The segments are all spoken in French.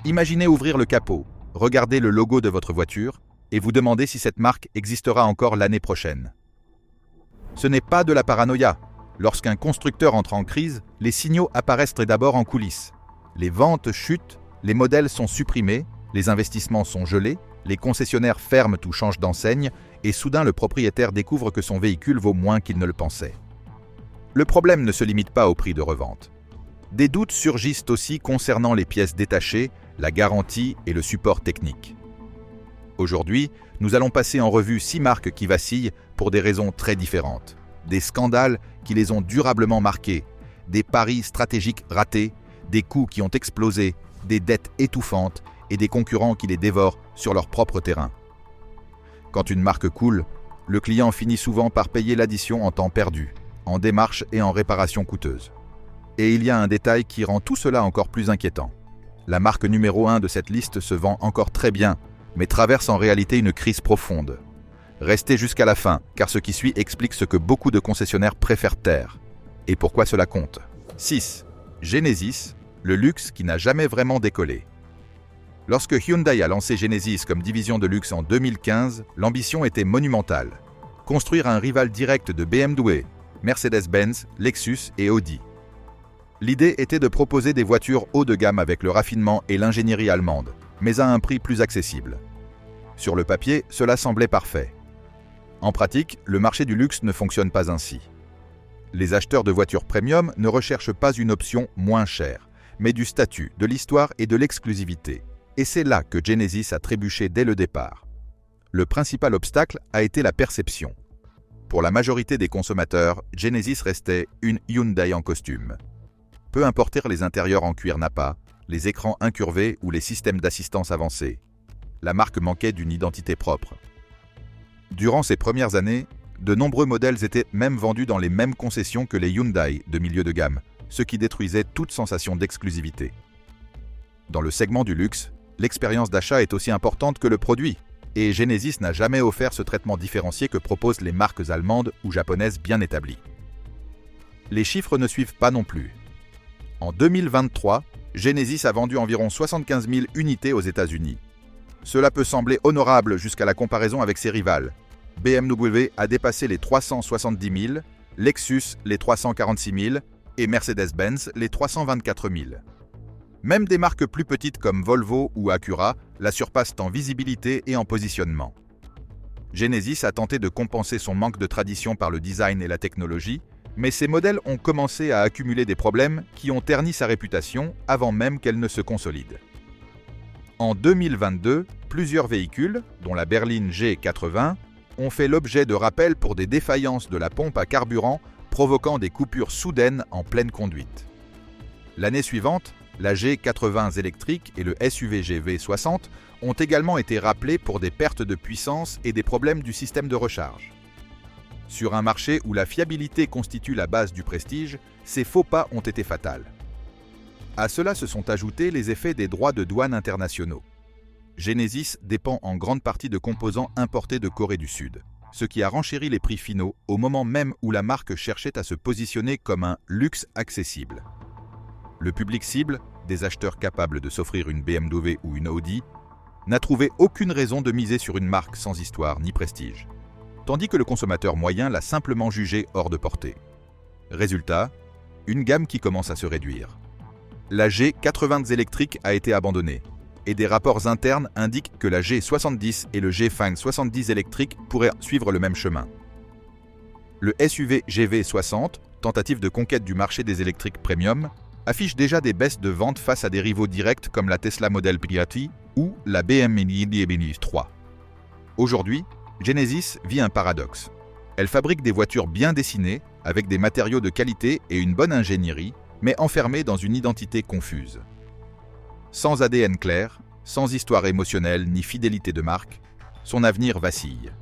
Imaginez ouvrir le capot, regarder le logo de votre voiture et vous demander si cette marque existera encore l'année prochaine. Ce n'est pas de la paranoïa. Lorsqu'un constructeur entre en crise, les signaux apparaissent très d'abord en coulisses. Les ventes chutent, les modèles sont supprimés, les investissements sont gelés, les concessionnaires ferment ou changent d'enseigne, et soudain le propriétaire découvre que son véhicule vaut moins qu'il ne le pensait. Le problème ne se limite pas au prix de revente. Des doutes surgissent aussi concernant les pièces détachées, la garantie et le support technique. Aujourd'hui, nous allons passer en revue 6 marques qui vacillent pour des raisons très différentes. Des scandales qui les ont durablement marquées, des paris stratégiques ratés, des coûts qui ont explosé, des dettes étouffantes et des concurrents qui les dévorent sur leur propre terrain. Quand une marque coule, le client finit souvent par payer l'addition en temps perdu, en démarches et en réparations coûteuses. Et il y a un détail qui rend tout cela encore plus inquiétant. La marque numéro 1 de cette liste se vend encore très bien, mais traverse en réalité une crise profonde. Restez jusqu'à la fin, car ce qui suit explique ce que beaucoup de concessionnaires préfèrent taire. Et pourquoi cela compte. 6. Genesis, le luxe qui n'a jamais vraiment décollé. Lorsque Hyundai a lancé Genesis comme division de luxe en 2015, l'ambition était monumentale. Construire un rival direct de BMW, Mercedes-Benz, Lexus et Audi. L'idée était de proposer des voitures haut de gamme avec le raffinement et l'ingénierie allemande, mais à un prix plus accessible. Sur le papier, cela semblait parfait. En pratique, le marché du luxe ne fonctionne pas ainsi. Les acheteurs de voitures premium ne recherchent pas une option moins chère, mais du statut, de l'histoire et de l'exclusivité. Et c'est là que Genesis a trébuché dès le départ. Le principal obstacle a été la perception. Pour la majorité des consommateurs, Genesis restait une Hyundai en costume. Peu importèrent les intérieurs en cuir nappa, les écrans incurvés ou les systèmes d'assistance avancés. La marque manquait d'une identité propre. Durant ces premières années, de nombreux modèles étaient même vendus dans les mêmes concessions que les Hyundai de milieu de gamme, ce qui détruisait toute sensation d'exclusivité. Dans le segment du luxe, l'expérience d'achat est aussi importante que le produit, et Genesis n'a jamais offert ce traitement différencié que proposent les marques allemandes ou japonaises bien établies. Les chiffres ne suivent pas non plus. En 2023, Genesis a vendu environ 75 000 unités aux États-Unis. Cela peut sembler honorable jusqu'à la comparaison avec ses rivales. BMW a dépassé les 370 000, Lexus les 346 000 et Mercedes-Benz les 324 000. Même des marques plus petites comme Volvo ou Acura la surpassent en visibilité et en positionnement. Genesis a tenté de compenser son manque de tradition par le design et la technologie, mais ces modèles ont commencé à accumuler des problèmes qui ont terni sa réputation avant même qu'elle ne se consolide. En 2022, plusieurs véhicules, dont la berline G80, ont fait l'objet de rappels pour des défaillances de la pompe à carburant provoquant des coupures soudaines en pleine conduite. L'année suivante, la G80 électrique et le SUV GV60 ont également été rappelés pour des pertes de puissance et des problèmes du système de recharge. Sur un marché où la fiabilité constitue la base du prestige, ces faux pas ont été fatals. À cela se sont ajoutés les effets des droits de douane internationaux. Genesis dépend en grande partie de composants importés de Corée du Sud, ce qui a renchéri les prix finaux au moment même où la marque cherchait à se positionner comme un luxe accessible. Le public cible, des acheteurs capables de s'offrir une BMW ou une Audi, n'a trouvé aucune raison de miser sur une marque sans histoire ni prestige, tandis que le consommateur moyen l'a simplement jugée hors de portée. Résultat, une gamme qui commence à se réduire. La G80 électrique a été abandonnée, et des rapports internes indiquent que la G70 et le G5 70 électrique pourraient suivre le même chemin. Le SUV GV60, tentative de conquête du marché des électriques premium, affiche déjà des baisses de ventes face à des rivaux directs comme la Tesla Model 3 ou la BMW i3. Aujourd'hui, Genesis vit un paradoxe. Elle fabrique des voitures bien dessinées, avec des matériaux de qualité et une bonne ingénierie, mais enfermée dans une identité confuse. Sans ADN clair, sans histoire émotionnelle ni fidélité de marque, son avenir vacille.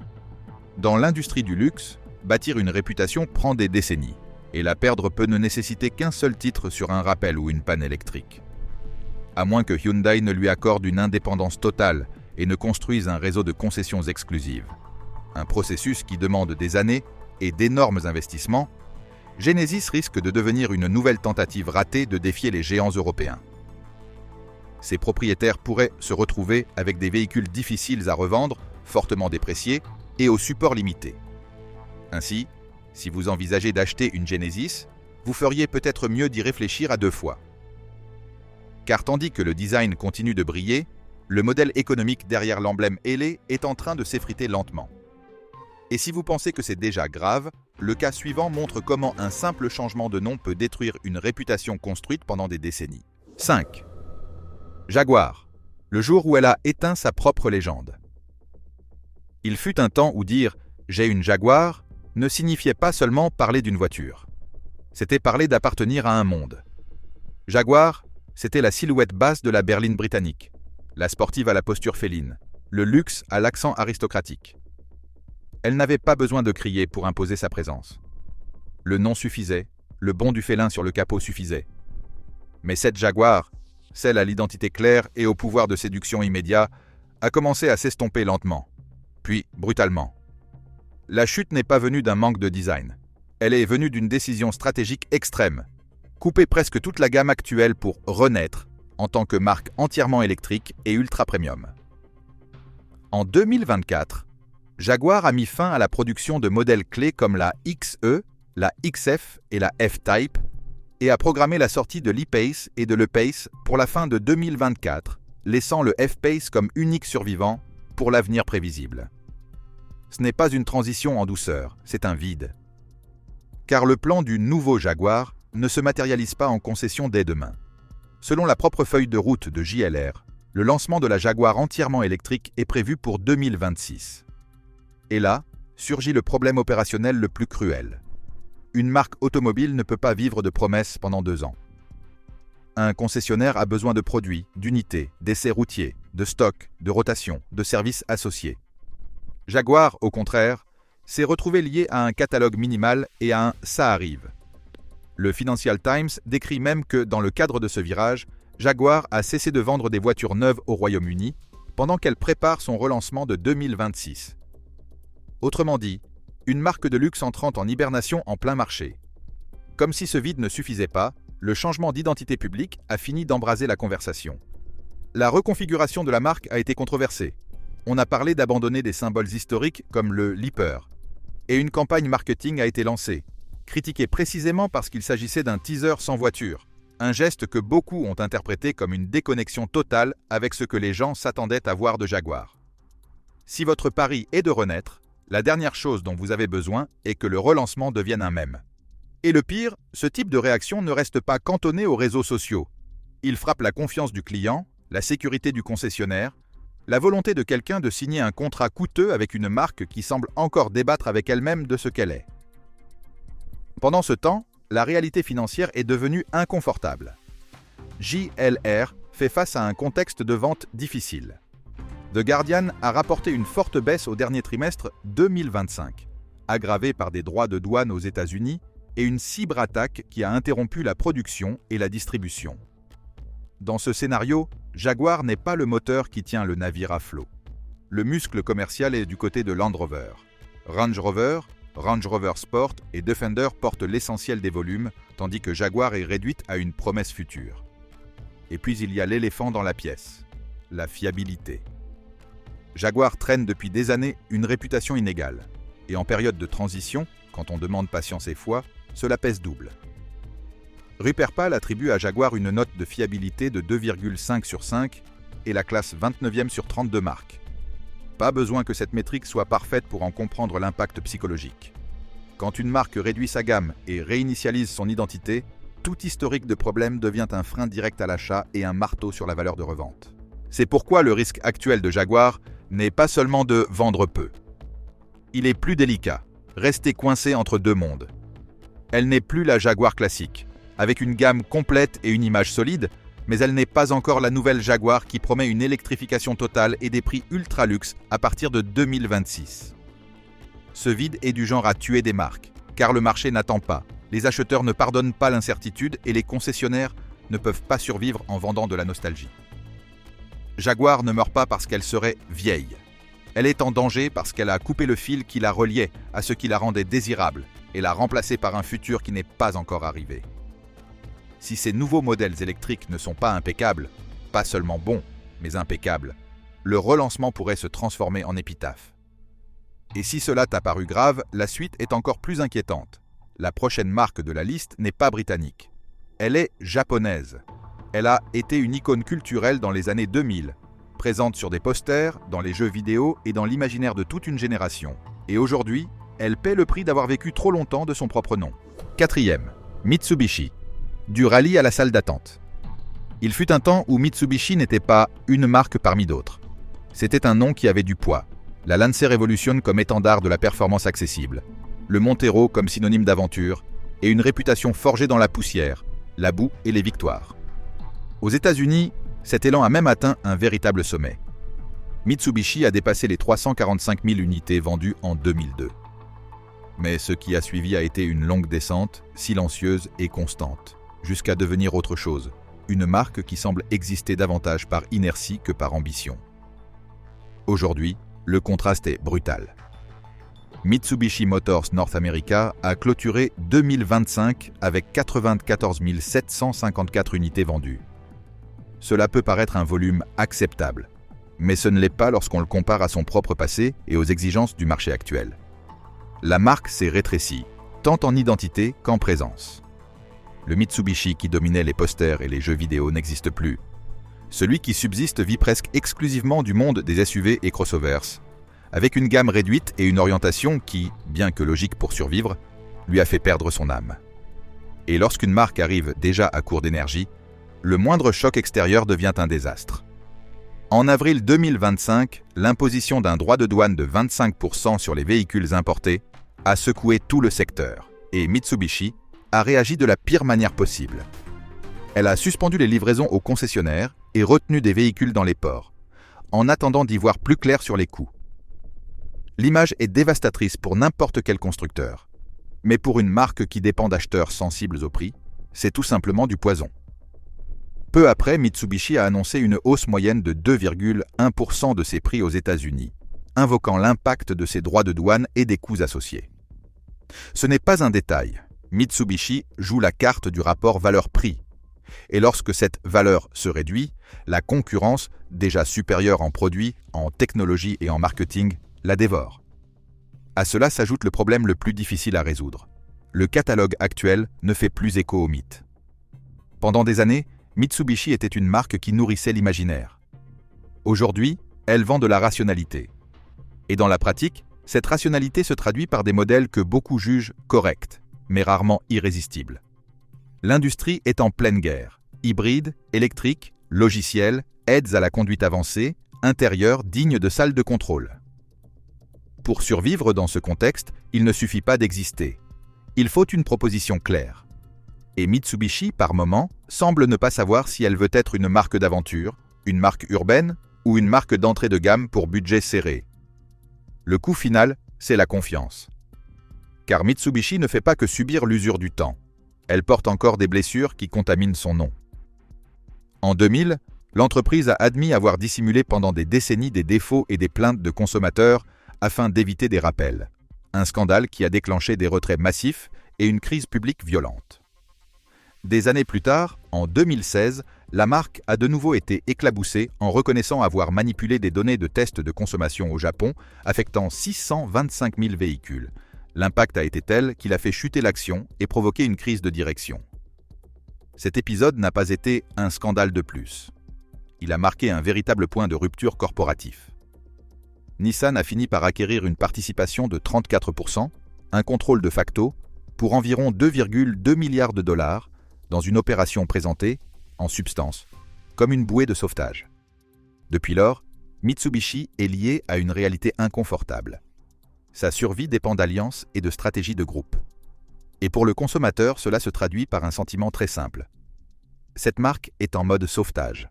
Dans l'industrie du luxe, bâtir une réputation prend des décennies, et la perdre peut ne nécessiter qu'un seul titre sur un rappel ou une panne électrique. À moins que Hyundai ne lui accorde une indépendance totale et ne construise un réseau de concessions exclusives. Un processus qui demande des années et d'énormes investissements, Genesis risque de devenir une nouvelle tentative ratée de défier les géants européens. Ses propriétaires pourraient se retrouver avec des véhicules difficiles à revendre, fortement dépréciés et au support limité. Ainsi, si vous envisagez d'acheter une Genesis, vous feriez peut-être mieux d'y réfléchir à 2 fois. Car tandis que le design continue de briller, le modèle économique derrière l'emblème ailé est en train de s'effriter lentement. Et si vous pensez que c'est déjà grave, le cas suivant montre comment un simple changement de nom peut détruire une réputation construite pendant des décennies. 5. Jaguar, le jour où elle a éteint sa propre légende. Il fut un temps où dire « j'ai une Jaguar » ne signifiait pas seulement parler d'une voiture. C'était parler d'appartenir à un monde. Jaguar, c'était la silhouette basse de la berline britannique, la sportive à la posture féline, le luxe à l'accent aristocratique. Elle n'avait pas besoin de crier pour imposer sa présence. Le nom suffisait, le bond du félin sur le capot suffisait. Mais cette Jaguar, celle à l'identité claire et au pouvoir de séduction immédiat, a commencé à s'estomper lentement, puis brutalement. La chute n'est pas venue d'un manque de design. Elle est venue d'une décision stratégique extrême. Couper presque toute la gamme actuelle pour renaître en tant que marque entièrement électrique et ultra-premium. En 2024, Jaguar a mis fin à la production de modèles clés comme la XE, la XF et la F-Type et a programmé la sortie de l'E-Pace et de l'E-Pace pour la fin de 2024, laissant le F-Pace comme unique survivant pour l'avenir prévisible. Ce n'est pas une transition en douceur, c'est un vide. Car le plan du nouveau Jaguar ne se matérialise pas en concession dès demain. Selon la propre feuille de route de JLR, le lancement de la Jaguar entièrement électrique est prévu pour 2026. Et là, surgit le problème opérationnel le plus cruel. Une marque automobile ne peut pas vivre de promesses pendant 2 ans. Un concessionnaire a besoin de produits, d'unités, d'essais routiers, de stocks, de rotations, de services associés. Jaguar, au contraire, s'est retrouvé lié à un catalogue minimal et à un « ça arrive ». Le Financial Times décrit même que, dans le cadre de ce virage, Jaguar a cessé de vendre des voitures neuves au Royaume-Uni pendant qu'elle prépare son relancement de 2026. Autrement dit, une marque de luxe entrant en hibernation en plein marché. Comme si ce vide ne suffisait pas, le changement d'identité publique a fini d'embraser la conversation. La reconfiguration de la marque a été controversée. On a parlé d'abandonner des symboles historiques comme le Leaper. Et une campagne marketing a été lancée, critiquée précisément parce qu'il s'agissait d'un teaser sans voiture, un geste que beaucoup ont interprété comme une déconnexion totale avec ce que les gens s'attendaient à voir de Jaguar. Si votre pari est de renaître, la dernière chose dont vous avez besoin est que le relancement devienne un mème. Et le pire, ce type de réaction ne reste pas cantonné aux réseaux sociaux. Il frappe la confiance du client, la sécurité du concessionnaire, la volonté de quelqu'un de signer un contrat coûteux avec une marque qui semble encore débattre avec elle-même de ce qu'elle est. Pendant ce temps, la réalité financière est devenue inconfortable. JLR fait face à un contexte de vente difficile. The Guardian a rapporté une forte baisse au dernier trimestre 2025, aggravée par des droits de douane aux États-Unis et une cyberattaque qui a interrompu la production et la distribution. Dans ce scénario, Jaguar n'est pas le moteur qui tient le navire à flot. Le muscle commercial est du côté de Land Rover. Range Rover Sport et Defender portent l'essentiel des volumes, tandis que Jaguar est réduite à une promesse future. Et puis il y a l'éléphant dans la pièce, la fiabilité. Jaguar traîne depuis des années une réputation inégale. Et en période de transition, quand on demande patience et foi, cela pèse double. Rupert Pall attribue à Jaguar une note de fiabilité de 2,5 sur 5 et la classe 29e sur 32 marques. Pas besoin que cette métrique soit parfaite pour en comprendre l'impact psychologique. Quand une marque réduit sa gamme et réinitialise son identité, tout historique de problème devient un frein direct à l'achat et un marteau sur la valeur de revente. C'est pourquoi le risque actuel de Jaguar n'est pas seulement de vendre peu. Il est plus délicat, rester coincé entre 2 mondes. Elle n'est plus la Jaguar classique, avec une gamme complète et une image solide, mais elle n'est pas encore la nouvelle Jaguar qui promet une électrification totale et des prix ultra luxe à partir de 2026. Ce vide est du genre à tuer des marques, car le marché n'attend pas, les acheteurs ne pardonnent pas l'incertitude et les concessionnaires ne peuvent pas survivre en vendant de la nostalgie. Jaguar ne meurt pas parce qu'elle serait vieille. Elle est en danger parce qu'elle a coupé le fil qui la reliait à ce qui la rendait désirable et l'a remplacée par un futur qui n'est pas encore arrivé. Si ces nouveaux modèles électriques ne sont pas impeccables, pas seulement bon, mais impeccable, le relancement pourrait se transformer en épitaphe. Et si cela t'a paru grave, la suite est encore plus inquiétante. La prochaine marque de la liste n'est pas britannique. Elle est japonaise. Elle a été une icône culturelle dans les années 2000, présente sur des posters, dans les jeux vidéo et dans l'imaginaire de toute une génération. Et aujourd'hui, elle paie le prix d'avoir vécu trop longtemps de son propre nom. 4e, Mitsubishi. Du rallye à la salle d'attente. Il fut un temps où Mitsubishi n'était pas une marque parmi d'autres. C'était un nom qui avait du poids. La Lancer Evolution comme étendard de la performance accessible, le Montero comme synonyme d'aventure, et une réputation forgée dans la poussière, la boue et les victoires. Aux États-Unis, cet élan a même atteint un véritable sommet. Mitsubishi a dépassé les 345 000 unités vendues en 2002. Mais ce qui a suivi a été une longue descente, silencieuse et constante, jusqu'à devenir autre chose, une marque qui semble exister davantage par inertie que par ambition. Aujourd'hui, le contraste est brutal. Mitsubishi Motors North America a clôturé 2025 avec 94 754 unités vendues. Cela peut paraître un volume acceptable, mais ce ne l'est pas lorsqu'on le compare à son propre passé et aux exigences du marché actuel. La marque s'est rétrécie, tant en identité qu'en présence. Le Mitsubishi qui dominait les posters et les jeux vidéo n'existe plus. Celui qui subsiste vit presque exclusivement du monde des SUV et crossovers, avec une gamme réduite et une orientation qui, bien que logique pour survivre, lui a fait perdre son âme. Et lorsqu'une marque arrive déjà à court d'énergie, le moindre choc extérieur devient un désastre. En avril 2025, l'imposition d'un droit de douane de 25% sur les véhicules importés a secoué tout le secteur, et Mitsubishi a réagi de la pire manière possible. Elle a suspendu les livraisons aux concessionnaires et retenu des véhicules dans les ports, en attendant d'y voir plus clair sur les coûts. L'image est dévastatrice pour n'importe quel constructeur, mais pour une marque qui dépend d'acheteurs sensibles au prix, c'est tout simplement du poison. Peu après, Mitsubishi a annoncé une hausse moyenne de 2,1% de ses prix aux États-Unis, invoquant l'impact de ses droits de douane et des coûts associés. Ce n'est pas un détail. Mitsubishi joue la carte du rapport valeur-prix. Et lorsque cette valeur se réduit, la concurrence, déjà supérieure en produits, en technologie et en marketing, la dévore. À cela s'ajoute le problème le plus difficile à résoudre. Le catalogue actuel ne fait plus écho au mythe. Pendant des années, Mitsubishi était une marque qui nourrissait l'imaginaire. Aujourd'hui, elle vend de la rationalité. Et dans la pratique, cette rationalité se traduit par des modèles que beaucoup jugent corrects, mais rarement irrésistibles. L'industrie est en pleine guerre. Hybride, électrique, logiciel, aides à la conduite avancée, intérieur digne de salle de contrôle. Pour survivre dans ce contexte, il ne suffit pas d'exister. Il faut une proposition claire. Et Mitsubishi, par moment, semble ne pas savoir si elle veut être une marque d'aventure, une marque urbaine ou une marque d'entrée de gamme pour budget serré. Le coût final, c'est la confiance. Car Mitsubishi ne fait pas que subir l'usure du temps. Elle porte encore des blessures qui contaminent son nom. En 2000, l'entreprise a admis avoir dissimulé pendant des décennies des défauts et des plaintes de consommateurs afin d'éviter des rappels. Un scandale qui a déclenché des retraits massifs et une crise publique violente. Des années plus tard, en 2016, la marque a de nouveau été éclaboussée en reconnaissant avoir manipulé des données de tests de consommation au Japon, affectant 625 000 véhicules. L'impact a été tel qu'il a fait chuter l'action et provoqué une crise de direction. Cet épisode n'a pas été un scandale de plus. Il a marqué un véritable point de rupture corporatif. Nissan a fini par acquérir une participation de 34%, un contrôle de facto, pour environ 2,2 milliards de dollars, dans une opération présentée, en substance, comme une bouée de sauvetage. Depuis lors, Mitsubishi est lié à une réalité inconfortable. Sa survie dépend d'alliances et de stratégies de groupe. Et pour le consommateur, cela se traduit par un sentiment très simple. Cette marque est en mode sauvetage.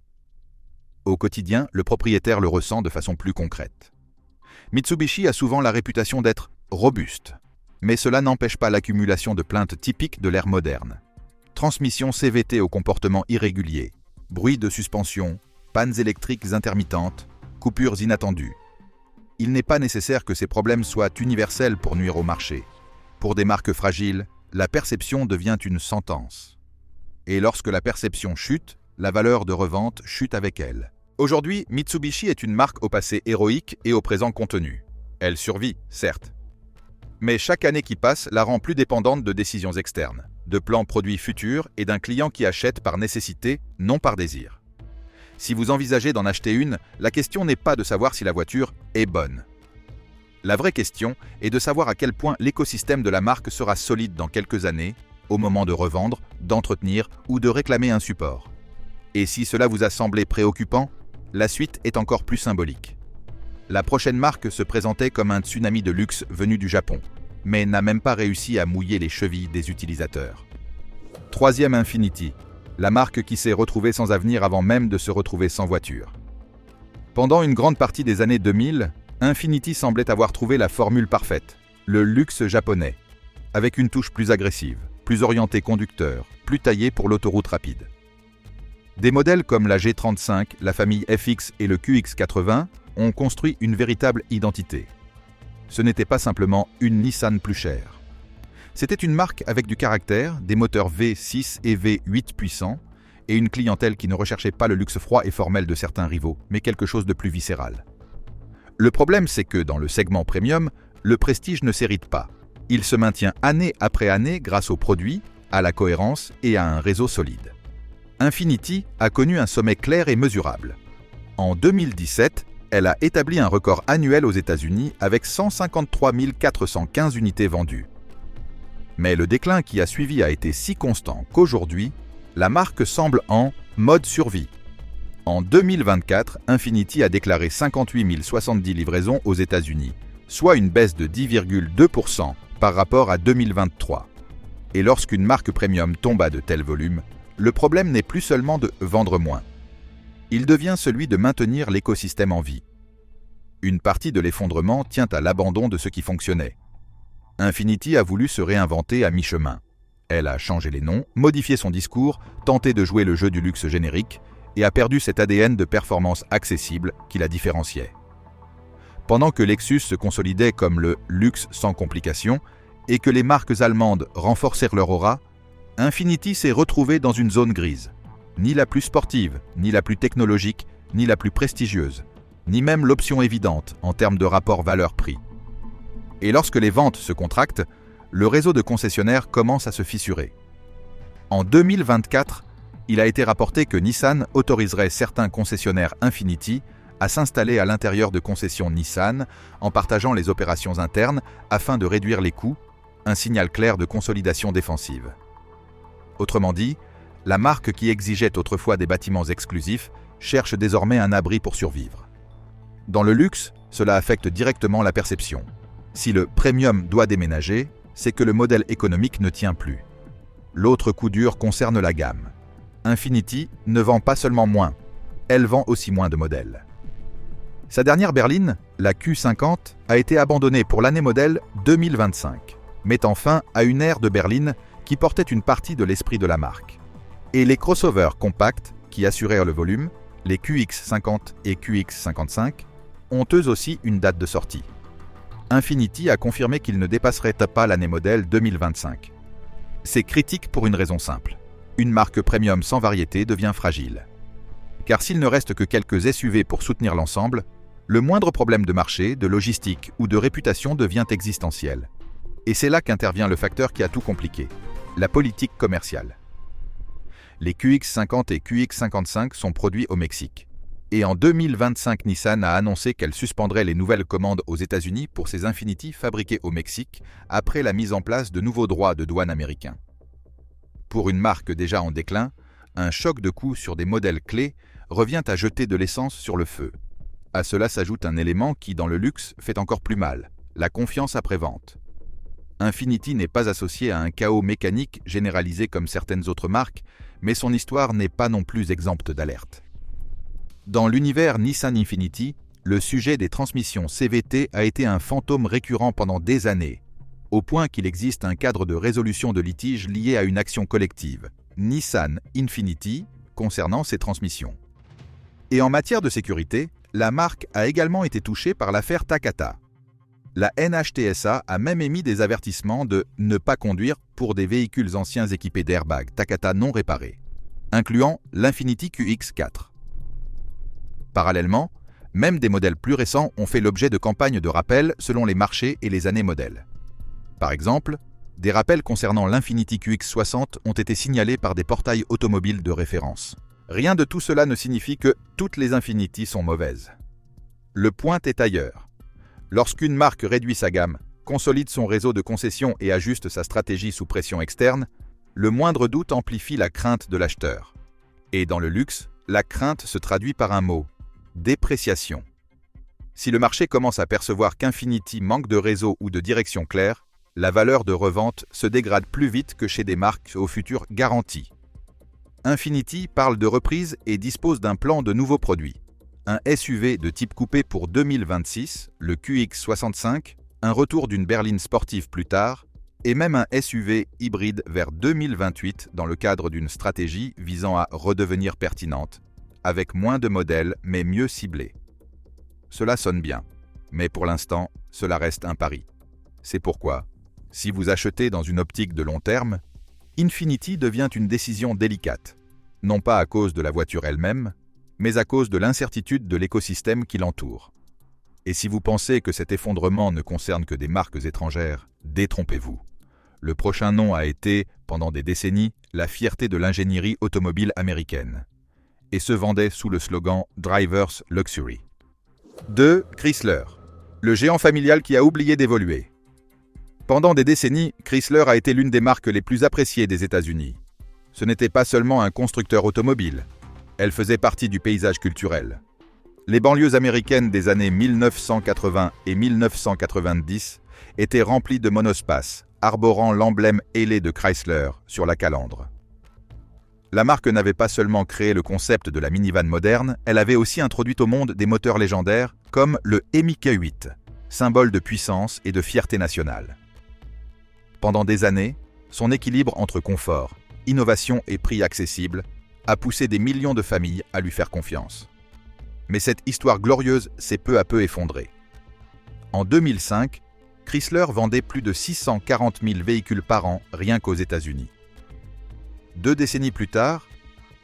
Au quotidien, le propriétaire le ressent de façon plus concrète. Mitsubishi a souvent la réputation d'être robuste, mais cela n'empêche pas l'accumulation de plaintes typiques de l'ère moderne. Transmission CVT au comportement irrégulier, bruit de suspension, pannes électriques intermittentes, coupures inattendues. Il n'est pas nécessaire que ces problèmes soient universels pour nuire au marché. Pour des marques fragiles, la perception devient une sentence. Et lorsque la perception chute, la valeur de revente chute avec elle. Aujourd'hui, Mitsubishi est une marque au passé héroïque et au présent contenu. Elle survit, certes. Mais chaque année qui passe la rend plus dépendante de décisions externes, de plans produits futurs et d'un client qui achète par nécessité, non par désir. Si vous envisagez d'en acheter une, la question n'est pas de savoir si la voiture est bonne. La vraie question est de savoir à quel point l'écosystème de la marque sera solide dans quelques années, au moment de revendre, d'entretenir ou de réclamer un support. Et si cela vous a semblé préoccupant, la suite est encore plus symbolique. La prochaine marque se présentait comme un tsunami de luxe venu du Japon, mais n'a même pas réussi à mouiller les chevilles des utilisateurs. Troisième Infiniti, la marque qui s'est retrouvée sans avenir avant même de se retrouver sans voiture. Pendant une grande partie des années 2000, Infiniti semblait avoir trouvé la formule parfaite, le luxe japonais, avec une touche plus agressive, plus orientée conducteur, plus taillée pour l'autoroute rapide. Des modèles comme la G35, la famille FX et le QX80 ont construit une véritable identité. Ce n'était pas simplement une Nissan plus chère. C'était une marque avec du caractère, des moteurs V6 et V8 puissants, et une clientèle qui ne recherchait pas le luxe froid et formel de certains rivaux, mais quelque chose de plus viscéral. Le problème, c'est que dans le segment premium, le prestige ne s'hérite pas. Il se maintient année après année grâce aux produits, à la cohérence et à un réseau solide. Infiniti a connu un sommet clair et mesurable. En 2017, elle a établi un record annuel aux États-Unis avec 153 415 unités vendues. Mais le déclin qui a suivi a été si constant qu'aujourd'hui, la marque semble en mode survie. En 2024, Infiniti a déclaré 58 070 livraisons aux États-Unis, soit une baisse de 10,2% par rapport à 2023. Et lorsqu'une marque premium tombe à de tels volumes, le problème n'est plus seulement de vendre moins. Il devient celui de maintenir l'écosystème en vie. Une partie de l'effondrement tient à l'abandon de ce qui fonctionnait. Infiniti a voulu se réinventer à mi-chemin. Elle a changé les noms, modifié son discours, tenté de jouer le jeu du luxe générique et a perdu cet ADN de performance accessible qui la différenciait. Pendant que Lexus se consolidait comme le luxe sans complications et que les marques allemandes renforcèrent leur aura, Infiniti s'est retrouvée dans une zone grise. Ni la plus sportive, ni la plus technologique, ni la plus prestigieuse, ni même l'option évidente en termes de rapport valeur-prix. Et lorsque les ventes se contractent, le réseau de concessionnaires commence à se fissurer. En 2024, il a été rapporté que Nissan autoriserait certains concessionnaires Infiniti à s'installer à l'intérieur de concessions Nissan en partageant les opérations internes afin de réduire les coûts, un signal clair de consolidation défensive. Autrement dit, la marque qui exigeait autrefois des bâtiments exclusifs cherche désormais un abri pour survivre. Dans le luxe, cela affecte directement la perception. Si le premium doit déménager, c'est que le modèle économique ne tient plus. L'autre coup dur concerne la gamme. Infiniti ne vend pas seulement moins, elle vend aussi moins de modèles. Sa dernière berline, la Q50, a été abandonnée pour l'année modèle 2025, mettant fin à une ère de berline qui portait une partie de l'esprit de la marque. Et les crossovers compacts qui assurèrent le volume, les QX50 et QX55, ont eux aussi une date de sortie. Infiniti a confirmé qu'il ne dépasserait pas l'année modèle 2025. C'est critique pour une raison simple. Une marque premium sans variété devient fragile. Car s'il ne reste que quelques SUV pour soutenir l'ensemble, le moindre problème de marché, de logistique ou de réputation devient existentiel. Et c'est là qu'intervient le facteur qui a tout compliqué, la politique commerciale. Les QX50 et QX55 sont produits au Mexique. Et en 2025, Nissan a annoncé qu'elle suspendrait les nouvelles commandes aux États-Unis pour ses Infiniti fabriqués au Mexique après la mise en place de nouveaux droits de douane américains. Pour une marque déjà en déclin, un choc de coûts sur des modèles clés revient à jeter de l'essence sur le feu. À cela s'ajoute un élément qui, dans le luxe, fait encore plus mal, la confiance après-vente. Infiniti n'est pas associé à un chaos mécanique généralisé comme certaines autres marques, mais son histoire n'est pas non plus exempte d'alerte. Dans l'univers Nissan Infiniti, le sujet des transmissions CVT a été un fantôme récurrent pendant des années, au point qu'il existe un cadre de résolution de litiges lié à une action collective, Nissan Infiniti, concernant ces transmissions. Et en matière de sécurité, la marque a également été touchée par l'affaire Takata. La NHTSA a même émis des avertissements de « ne pas conduire » pour des véhicules anciens équipés d'airbags Takata non réparés. incluant l'Infiniti QX4. Parallèlement, même des modèles plus récents ont fait l'objet de campagnes de rappel selon les marchés et les années modèles. Par exemple, des rappels concernant l'Infiniti QX60 ont été signalés par des portails automobiles de référence. Rien de tout cela ne signifie que toutes les Infiniti sont mauvaises. Le point est ailleurs. Lorsqu'une marque réduit sa gamme, consolide son réseau de concessions et ajuste sa stratégie sous pression externe, le moindre doute amplifie la crainte de l'acheteur. Et dans le luxe, la crainte se traduit par un mot: dépréciation. Si le marché commence à percevoir qu'Infiniti manque de réseau ou de direction claire, la valeur de revente se dégrade plus vite que chez des marques au futur garanti. Infiniti parle de reprise et dispose d'un plan de nouveaux produits. Un SUV de type coupé pour 2026, le QX65, un retour d'une berline sportive plus tard, et même un SUV hybride vers 2028 dans le cadre d'une stratégie visant à redevenir pertinente, avec moins de modèles mais mieux ciblés. Cela sonne bien, mais pour l'instant, cela reste un pari. C'est pourquoi, si vous achetez dans une optique de long terme, Infiniti devient une décision délicate, non pas à cause de la voiture elle-même, mais à cause de l'incertitude de l'écosystème qui l'entoure. Et si vous pensez que cet effondrement ne concerne que des marques étrangères, détrompez-vous. Le prochain nom a été, pendant des décennies, la fierté de l'ingénierie automobile américaine, et se vendait sous le slogan « Driver's Luxury ». 2. Chrysler, le géant familial qui a oublié d'évoluer. Pendant des décennies, Chrysler a été l'une des marques les plus appréciées des États-Unis. Ce n'était pas seulement un constructeur automobile, elle faisait partie du paysage culturel. Les banlieues américaines des années 1980 et 1990 étaient remplies de monospaces, arborant l'emblème ailé de Chrysler sur la calandre. La marque n'avait pas seulement créé le concept de la minivan moderne, elle avait aussi introduit au monde des moteurs légendaires comme le Hemi Q8, symbole de puissance et de fierté nationale. Pendant des années, son équilibre entre confort, innovation et prix accessible a poussé des millions de familles à lui faire confiance. Mais cette histoire glorieuse s'est peu à peu effondrée. En 2005, Chrysler vendait plus de 640 000 véhicules par an rien qu'aux États-Unis. 2 décennies plus tard,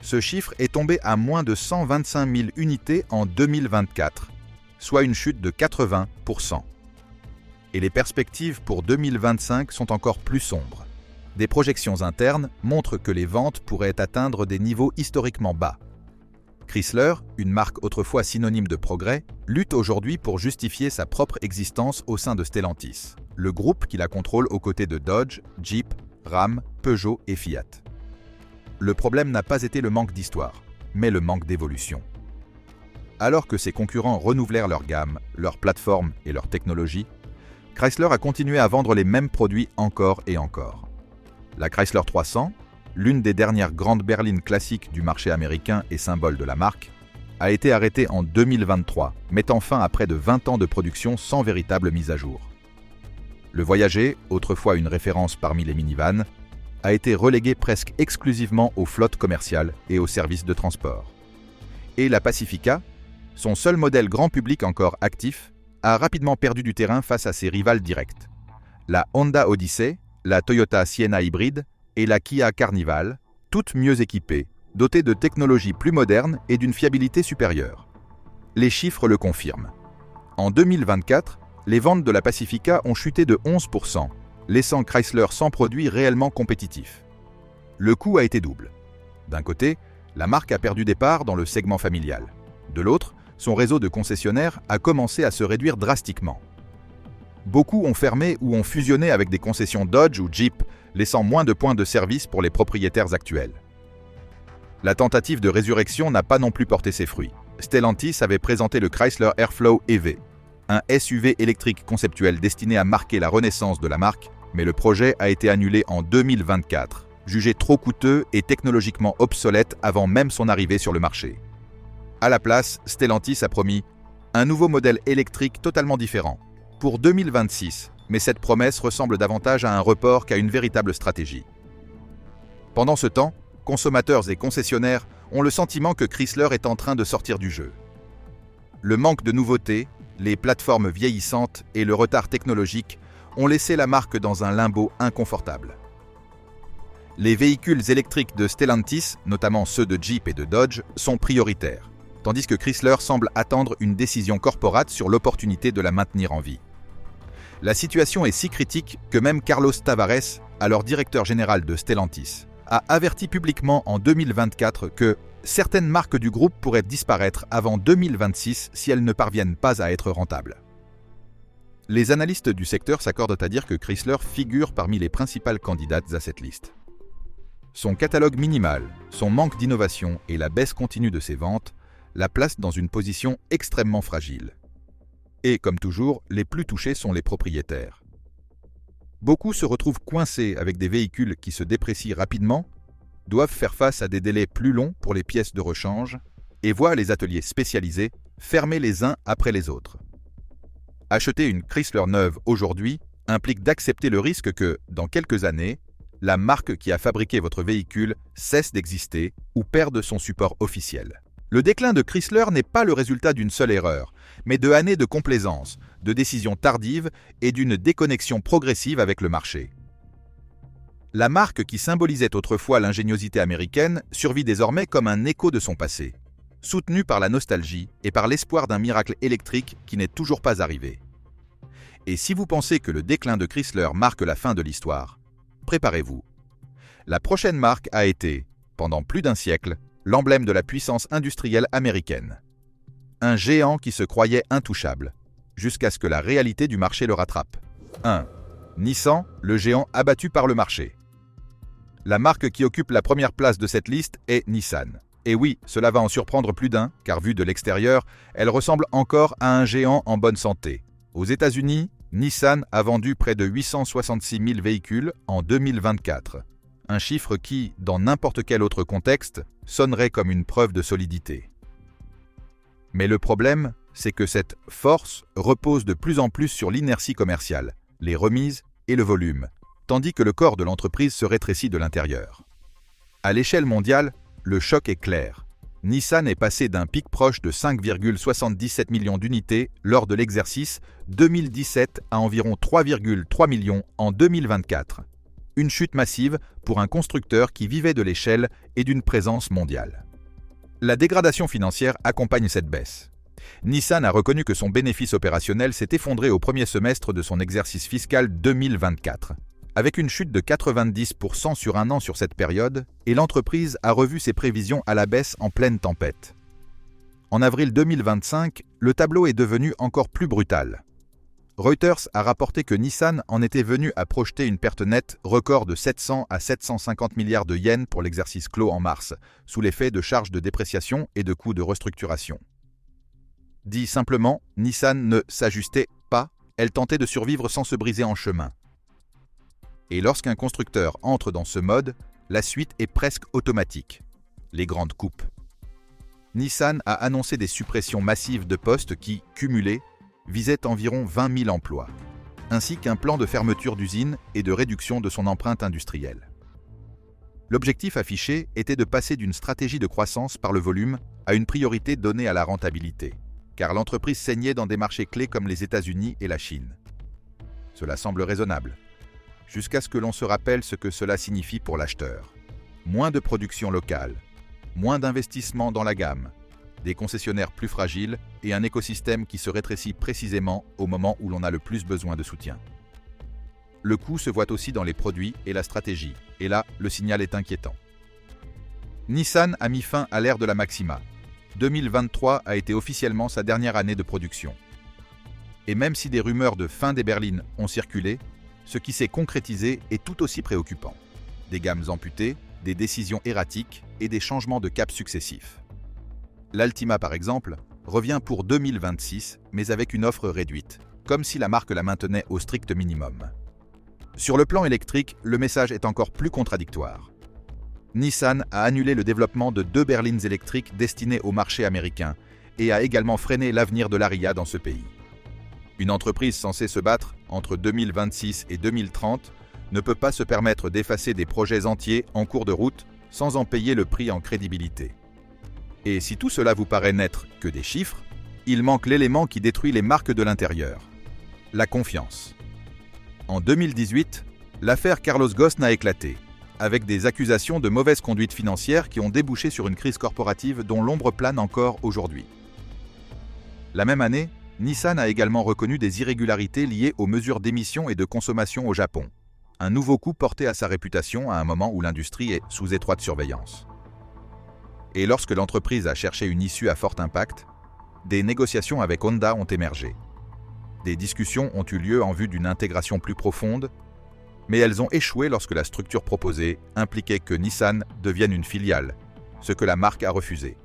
ce chiffre est tombé à moins de 125 000 unités en 2024, soit une chute de 80%. Et les perspectives pour 2025 sont encore plus sombres. Des projections internes montrent que les ventes pourraient atteindre des niveaux historiquement bas. Chrysler, une marque autrefois synonyme de progrès, lutte aujourd'hui pour justifier sa propre existence au sein de Stellantis, le groupe qui la contrôle aux côtés de Dodge, Jeep, Ram, Peugeot et Fiat. Le problème n'a pas été le manque d'histoire, mais le manque d'évolution. Alors que ses concurrents renouvelèrent leur gamme, leur plateforme et leur technologie, Chrysler a continué à vendre les mêmes produits encore et encore. La Chrysler 300, l'une des dernières grandes berlines classiques du marché américain et symbole de la marque, a été arrêtée en 2023, mettant fin à près de 20 ans de production sans véritable mise à jour. Le Voyager, autrefois une référence parmi les minivans, a été relégué presque exclusivement aux flottes commerciales et aux services de transport. Et la Pacifica, son seul modèle grand public encore actif, a rapidement perdu du terrain face à ses rivales directes. La Honda Odyssey, la Toyota Sienna hybride et la Kia Carnival, toutes mieux équipées, dotées de technologies plus modernes et d'une fiabilité supérieure. Les chiffres le confirment. En 2024, les ventes de la Pacifica ont chuté de 11%, laissant Chrysler sans produit réellement compétitif. Le coût a été double. D'un côté, la marque a perdu des parts dans le segment familial. De l'autre, son réseau de concessionnaires a commencé à se réduire drastiquement. Beaucoup ont fermé ou ont fusionné avec des concessions Dodge ou Jeep, laissant moins de points de service pour les propriétaires actuels. La tentative de résurrection n'a pas non plus porté ses fruits. Stellantis avait présenté le Chrysler Airflow EV, un SUV électrique conceptuel destiné à marquer la renaissance de la marque, mais le projet a été annulé en 2024, jugé trop coûteux et technologiquement obsolète avant même son arrivée sur le marché. À la place, Stellantis a promis un nouveau modèle électrique totalement différent, pour 2026, mais cette promesse ressemble davantage à un report qu'à une véritable stratégie. Pendant ce temps, consommateurs et concessionnaires ont le sentiment que Chrysler est en train de sortir du jeu. Le manque de nouveautés, les plateformes vieillissantes et le retard technologique ont laissé la marque dans un limbo inconfortable. Les véhicules électriques de Stellantis, notamment ceux de Jeep et de Dodge, sont prioritaires, tandis que Chrysler semble attendre une décision corporate sur l'opportunité de la maintenir en vie. La situation est si critique que même Carlos Tavares, alors directeur général de Stellantis, a averti publiquement en 2024 que certaines marques du groupe pourraient disparaître avant 2026 si elles ne parviennent pas à être rentables. Les analystes du secteur s'accordent à dire que Chrysler figure parmi les principales candidates à cette liste. Son catalogue minimal, son manque d'innovation et la baisse continue de ses ventes la placent dans une position extrêmement fragile. Et comme toujours, les plus touchés sont les propriétaires. Beaucoup se retrouvent coincés avec des véhicules qui se déprécient rapidement, doivent faire face à des délais plus longs pour les pièces de rechange et voient les ateliers spécialisés fermer les uns après les autres. Acheter une Chrysler neuve aujourd'hui implique d'accepter le risque que, dans quelques années, la marque qui a fabriqué votre véhicule cesse d'exister ou perde son support officiel. Le déclin de Chrysler n'est pas le résultat d'une seule erreur, mais de années de complaisance, de décisions tardives et d'une déconnexion progressive avec le marché. La marque qui symbolisait autrefois l'ingéniosité américaine survit désormais comme un écho de son passé, soutenue par la nostalgie et par l'espoir d'un miracle électrique qui n'est toujours pas arrivé. Et si vous pensez que le déclin de Chrysler marque la fin de l'histoire, préparez-vous. La prochaine marque a été, pendant plus d'un siècle, l'emblème de la puissance industrielle américaine. Un géant qui se croyait intouchable, jusqu'à ce que la réalité du marché le rattrape. 1. Nissan, le géant abattu par le marché. La marque qui occupe la première place de cette liste est Nissan. Et oui, cela va en surprendre plus d'un, car vue de l'extérieur, elle ressemble encore à un géant en bonne santé. Aux États-Unis, Nissan a vendu près de 866 000 véhicules en 2024. Un chiffre qui, dans n'importe quel autre contexte, sonnerait comme une preuve de solidité. Mais le problème, c'est que cette force repose de plus en plus sur l'inertie commerciale, les remises et le volume, tandis que le corps de l'entreprise se rétrécit de l'intérieur. À l'échelle mondiale, le choc est clair. Nissan est passé d'un pic proche de 5,77 millions d'unités lors de l'exercice 2017 à environ 3,3 millions en 2024. Une chute massive pour un constructeur qui vivait de l'échelle et d'une présence mondiale. La dégradation financière accompagne cette baisse. Nissan a reconnu que son bénéfice opérationnel s'est effondré au premier semestre de son exercice fiscal 2024. Avec une chute de 90% sur un an sur cette période, et l'entreprise a revu ses prévisions à la baisse en pleine tempête. En avril 2025, le tableau est devenu encore plus brutal. Reuters a rapporté que Nissan en était venu à projeter une perte nette record de 700 à 750 milliards de yens pour l'exercice clos en mars, sous l'effet de charges de dépréciation et de coûts de restructuration. Dit simplement, Nissan ne s'ajustait pas, elle tentait de survivre sans se briser en chemin. Et lorsqu'un constructeur entre dans ce mode, la suite est presque automatique. Les grandes coupes. Nissan a annoncé des suppressions massives de postes qui, cumulés, visaient environ 20 000 emplois, ainsi qu'un plan de fermeture d'usines et de réduction de son empreinte industrielle. L'objectif affiché était de passer d'une stratégie de croissance par le volume à une priorité donnée à la rentabilité, car l'entreprise saignait dans des marchés clés comme les États-Unis et la Chine. Cela semble raisonnable, jusqu'à ce que l'on se rappelle ce que cela signifie pour l'acheteur. Moins de production locale, moins d'investissement dans la gamme, des concessionnaires plus fragiles et un écosystème qui se rétrécit précisément au moment où l'on a le plus besoin de soutien. Le coût se voit aussi dans les produits et la stratégie, et là, le signal est inquiétant. Nissan a mis fin à l'ère de la Maxima. 2023 a été officiellement sa dernière année de production. Et même si des rumeurs de fin des berlines ont circulé, ce qui s'est concrétisé est tout aussi préoccupant. Des gammes amputées, des décisions erratiques et des changements de cap successifs. L'Altima, par exemple, revient pour 2026, mais avec une offre réduite, comme si la marque la maintenait au strict minimum. Sur le plan électrique, le message est encore plus contradictoire. Nissan a annulé le développement de 2 berlines électriques destinées au marché américain et a également freiné l'avenir de l'Ariya dans ce pays. Une entreprise censée se battre entre 2026 et 2030 ne peut pas se permettre d'effacer des projets entiers en cours de route sans en payer le prix en crédibilité. Et si tout cela vous paraît n'être que des chiffres, il manque l'élément qui détruit les marques de l'intérieur. La confiance. En 2018, l'affaire Carlos Ghosn a éclaté, avec des accusations de mauvaise conduite financière qui ont débouché sur une crise corporative dont l'ombre plane encore aujourd'hui. La même année, Nissan a également reconnu des irrégularités liées aux mesures d'émission et de consommation au Japon, un nouveau coup porté à sa réputation à un moment où l'industrie est sous étroite surveillance. Et lorsque l'entreprise a cherché une issue à fort impact, des négociations avec Honda ont émergé. Des discussions ont eu lieu en vue d'une intégration plus profonde, mais elles ont échoué lorsque la structure proposée impliquait que Nissan devienne une filiale, ce que la marque a refusé.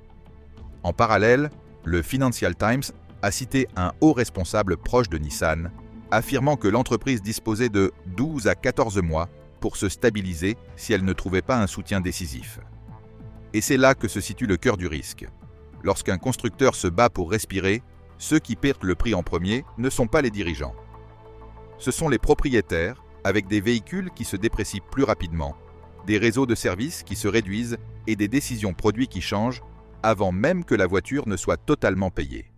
En parallèle, le Financial Times a cité un haut responsable proche de Nissan, affirmant que l'entreprise disposait de 12 à 14 mois pour se stabiliser si elle ne trouvait pas un soutien décisif. Et c'est là que se situe le cœur du risque. Lorsqu'un constructeur se bat pour respirer, ceux qui perdent le prix en premier ne sont pas les dirigeants. Ce sont les propriétaires, avec des véhicules qui se déprécient plus rapidement, des réseaux de services qui se réduisent et des décisions produits qui changent avant même que la voiture ne soit totalement payée.